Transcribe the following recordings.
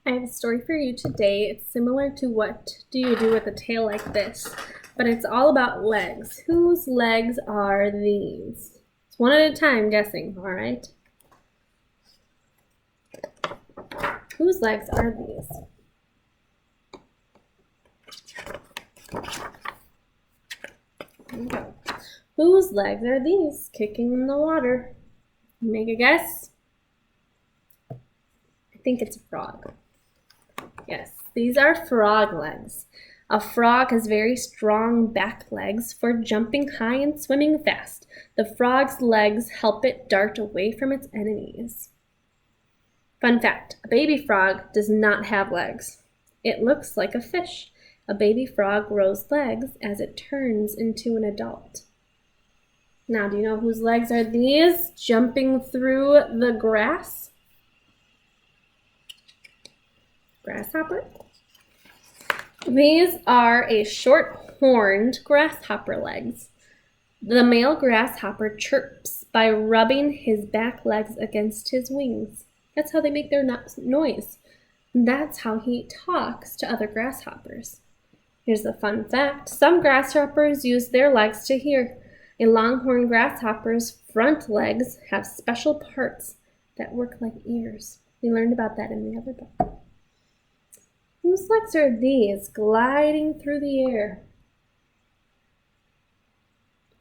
I have a story for you today. It's similar to what do you do with a tail like this, but it's all about legs. Whose legs are these? It's one at a time guessing, all right? Whose legs are these? There you go. Whose legs are these kicking in the water? Make a guess. I think it's a frog. Yes, these are frog legs. A frog has very strong back legs for jumping high and swimming fast. The frog's legs help it dart away from its enemies. Fun fact, a baby frog does not have legs. It looks like a fish. A baby frog grows legs as it turns into an adult. Now, do you know whose legs are these jumping through the grass? Grasshopper? These are a short-horned grasshopper legs. The male grasshopper chirps by rubbing his back legs against his wings. That's how they make their noise. That's how he talks to other grasshoppers. Here's a fun fact. Some grasshoppers use their legs to hear. A longhorn grasshopper's front legs have special parts that work like ears. We learned about that in the other book. Whose legs are these gliding through the air?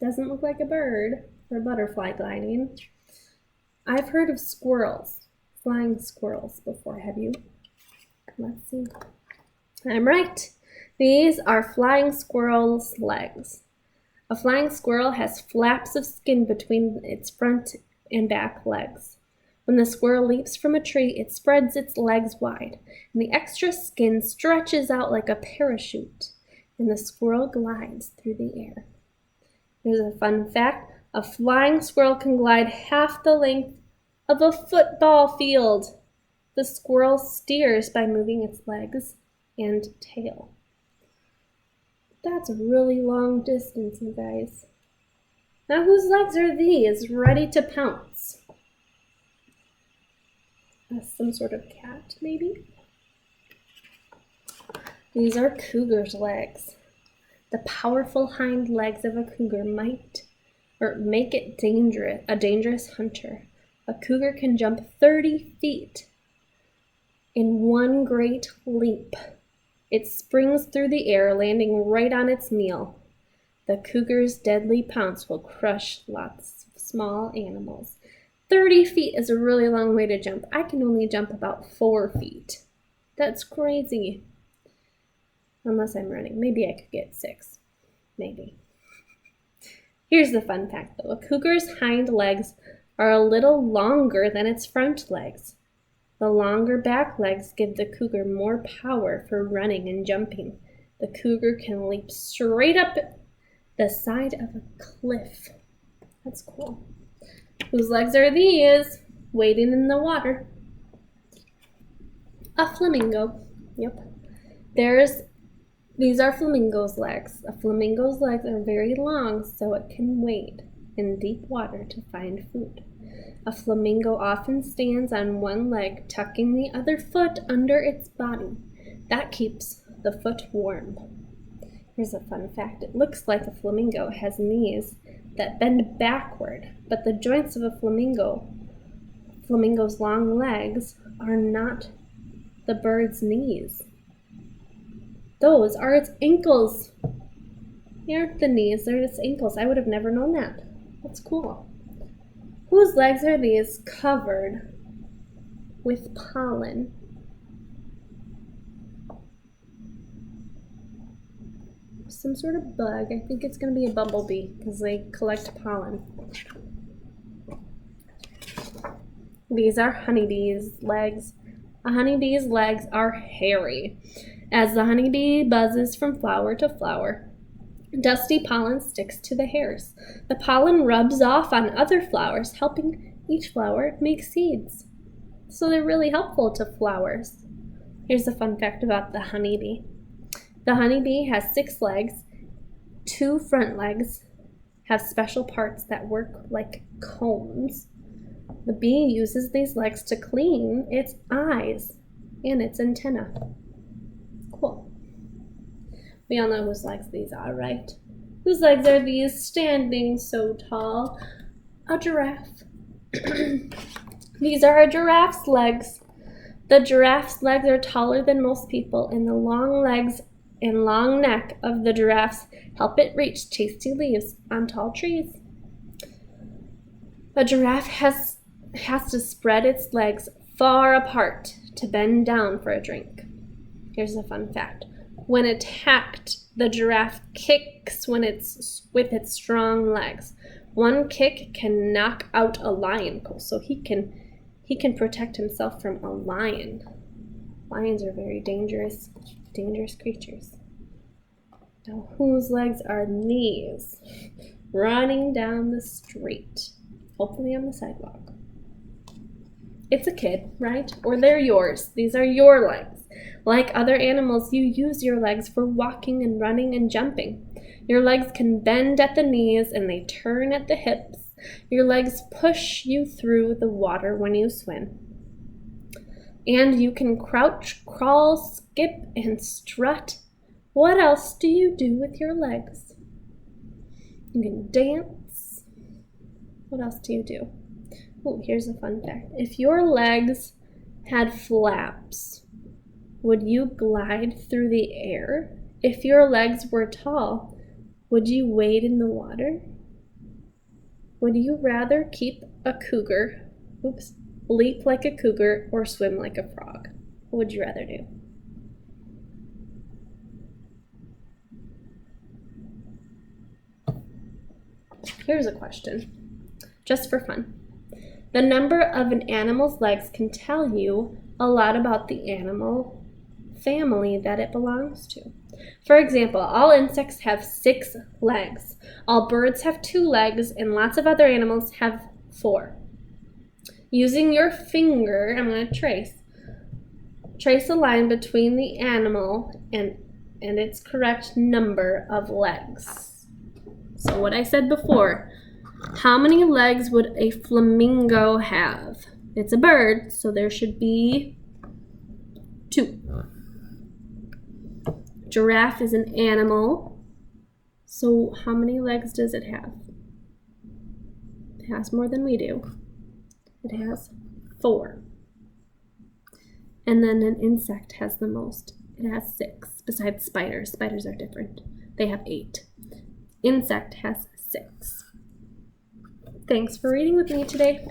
Doesn't look like a bird or a butterfly gliding. I've heard of squirrels, flying squirrels before, have you? Let's see. I'm right. These are flying squirrels' legs. A flying squirrel has flaps of skin between its front and back legs. When the squirrel leaps from a tree, it spreads its legs wide, and the extra skin stretches out like a parachute, and the squirrel glides through the air. Here's a fun fact. A flying squirrel can glide half the length of a football field. The squirrel steers by moving its legs and tail. That's a really long distance, you guys. Now, whose legs are these, ready to pounce? Some sort of cat, maybe? These are cougar's legs. The powerful hind legs of a cougar make it a dangerous hunter. A cougar can jump 30 feet in one great leap. It springs through the air, landing right on its meal. The cougar's deadly pounce will crush lots of small animals. 30 feet is a really long way to jump. I can only jump about 4 feet. That's crazy. Unless I'm running. Maybe I could get 6. Maybe. Here's the fun fact, though. A cougar's hind legs are a little longer than its front legs. The longer back legs give the cougar more power for running and jumping. The cougar can leap straight up the side of a cliff. That's cool. Whose legs are these? Wading in the water. A flamingo. Yep. These are flamingo's legs. A flamingo's legs are very long, so it can wade in deep water to find food. A flamingo often stands on one leg, tucking the other foot under its body. That keeps the foot warm. Here's a fun fact. It looks like a flamingo has knees that bend backward, but the joints of a flamingo's long legs are not the bird's knees. Those are its ankles. They aren't the knees, they're its ankles. I would have never known that. That's cool. Whose legs are these covered with pollen? Some sort of bug. I think it's going to be a bumblebee because they collect pollen. These are honeybees' legs. A honeybee's legs are hairy. As the honeybee buzzes from flower to flower, dusty pollen sticks to the hairs. The pollen rubs off on other flowers, helping each flower make seeds. So they're really helpful to flowers. Here's a fun fact about the honeybee. The honeybee has 6 legs. 2 front legs have special parts that work like combs. The bee uses these legs to clean its eyes. and its antenna. Cool. We all know whose legs these are, right? Whose legs are these standing so tall? A giraffe. These are a giraffe's legs. The giraffe's legs are taller than most people, and the long legs and long neck of the giraffes help it reach tasty leaves on tall trees. A giraffe has to spread its legs far apart to bend down for a drink. Here's a fun fact. When attacked, the giraffe kicks with its strong legs. One kick can knock out a lion, so he can protect himself from a lion. Lions are very dangerous creatures. Now, whose legs are these? Running down the street, hopefully on the sidewalk. It's a kid, right? Or they're yours. These are your legs. Like other animals, you use your legs for walking and running and jumping. Your legs can bend at the knees and they turn at the hips. Your legs push you through the water when you swim. And you can crouch, crawl, skip, and strut. What else do you do with your legs? You can dance. What else do you do? Oh, here's a fun fact. If your legs had flaps, would you glide through the air? If your legs were tall, would you wade in the water? Would you rather keep a cougar, leap like a cougar, or swim like a frog? What would you rather do? Here's a question, just for fun. The number of an animal's legs can tell you a lot about the animal family that it belongs to. For example, all insects have 6 legs. All birds have 2 legs, and lots of other animals have 4. Using your finger, I'm going to trace a line between the animal and its correct number of legs. So what I said before, how many legs would a flamingo have? It's a bird, so there should be 2. Giraffe is an animal, so how many legs does it have? It has more than we do. It has 4. And then an insect has the most. It has 6, besides spiders. Spiders are different. They have 8. Insect has 6. Thanks for reading with me today.